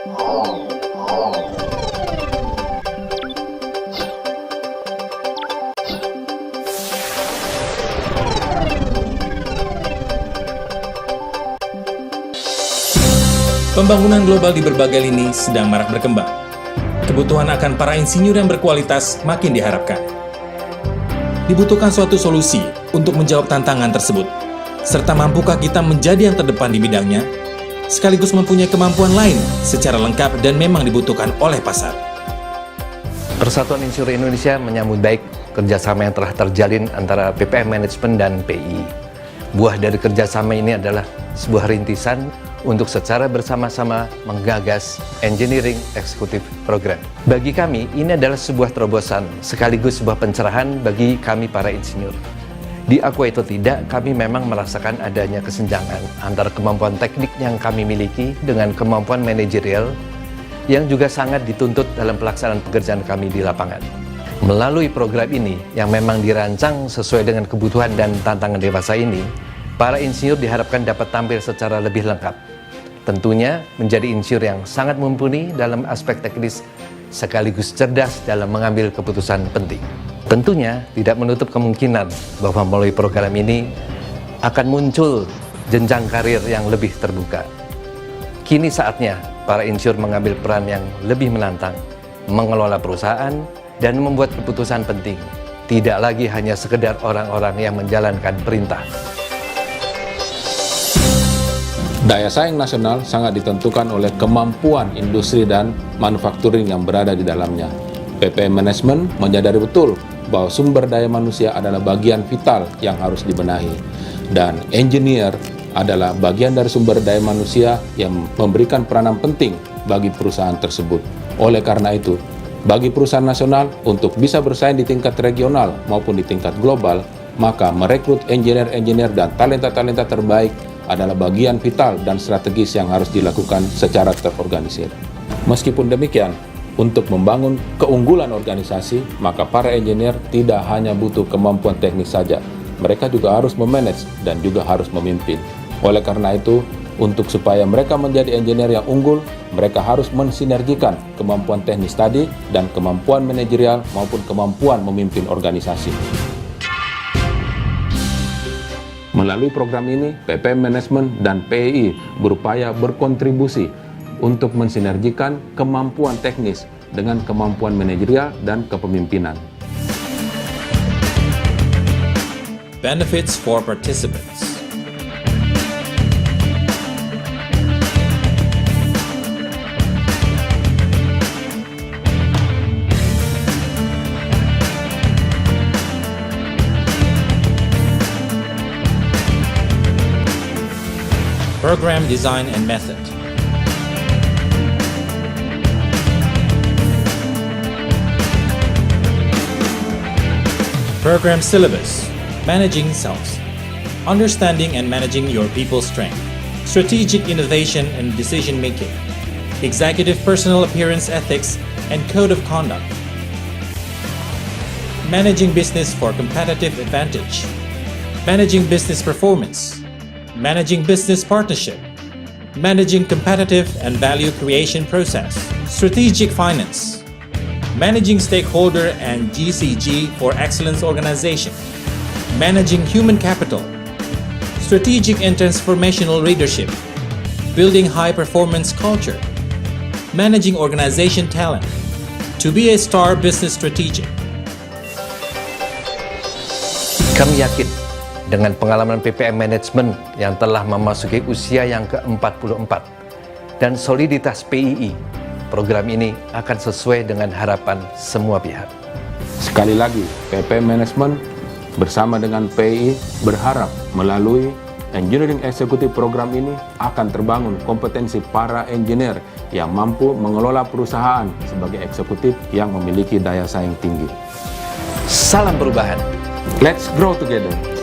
Pembangunan global di berbagai lini sedang marak berkembang. Kebutuhan akan para insinyur yang berkualitas makin diharapkan. Dibutuhkan suatu solusi untuk menjawab tantangan tersebut, serta mampukah kita menjadi yang terdepan di bidangnya, sekaligus mempunyai kemampuan lain secara lengkap dan memang dibutuhkan oleh pasar. Persatuan Insinyur Indonesia menyambut baik kerjasama yang telah terjalin antara PPM Management dan PI. Buah dari kerjasama ini adalah sebuah rintisan untuk secara bersama-sama menggagas Engineering Executive Program. Bagi kami, ini adalah sebuah terobosan, sekaligus sebuah pencerahan bagi kami para insinyur. Diakui atau tidak, kami memang merasakan adanya kesenjangan antara kemampuan teknik yang kami miliki dengan kemampuan manajerial yang juga sangat dituntut dalam pelaksanaan pekerjaan kami di lapangan. Melalui program ini, yang memang dirancang sesuai dengan kebutuhan dan tantangan dewasa ini, para insinyur diharapkan dapat tampil secara lebih lengkap. Tentunya menjadi insinyur yang sangat mumpuni dalam aspek teknis sekaligus cerdas dalam mengambil keputusan penting. Tentunya tidak menutup kemungkinan bahwa melalui program ini akan muncul jenjang karir yang lebih terbuka. Kini saatnya para insinyur mengambil peran yang lebih menantang, mengelola perusahaan dan membuat keputusan penting. Tidak lagi hanya sekedar orang-orang yang menjalankan perintah. Daya saing nasional sangat ditentukan oleh kemampuan industri dan manufacturing yang berada di dalamnya. PPM Management menyadari betul bahwa sumber daya manusia adalah bagian vital yang harus dibenahi. Dan engineer adalah bagian dari sumber daya manusia yang memberikan peranan penting bagi perusahaan tersebut. Oleh karena itu, bagi perusahaan nasional untuk bisa bersaing di tingkat regional maupun di tingkat global, maka merekrut engineer-engineer dan talenta-talenta terbaik adalah bagian vital dan strategis yang harus dilakukan secara terorganisir. Meskipun demikian, untuk membangun keunggulan organisasi, maka para engineer tidak hanya butuh kemampuan teknis saja, mereka juga harus memanage dan juga harus memimpin. Oleh karena itu, untuk supaya mereka menjadi engineer yang unggul, mereka harus mensinergikan kemampuan teknis tadi dan kemampuan manajerial maupun kemampuan memimpin organisasi. Melalui program ini, PPM Management dan PI berupaya berkontribusi untuk mensinergikan kemampuan teknis dengan kemampuan manajerial dan kepemimpinan. Benefits for participants. Program design and method. Program syllabus. Managing cells. Understanding and managing your people's strength. Strategic innovation and decision making. Executive personal appearance ethics and code of conduct. Managing business for competitive advantage. Managing business performance. Managing business partnership, managing competitive and value creation process, strategic finance, managing stakeholder and GCG for excellence organization, managing human capital, strategic and transformational leadership, building high performance culture, managing organization talent, to be a star business strategic. Kami yakin dengan pengalaman PPM Management yang telah memasuki usia yang ke-44 dan soliditas PII, program ini akan sesuai dengan harapan semua pihak. Sekali lagi, PPM Management bersama dengan PII berharap melalui Engineering Executive Program ini akan terbangun kompetensi para engineer yang mampu mengelola perusahaan sebagai eksekutif yang memiliki daya saing tinggi. Salam perubahan. Let's grow together.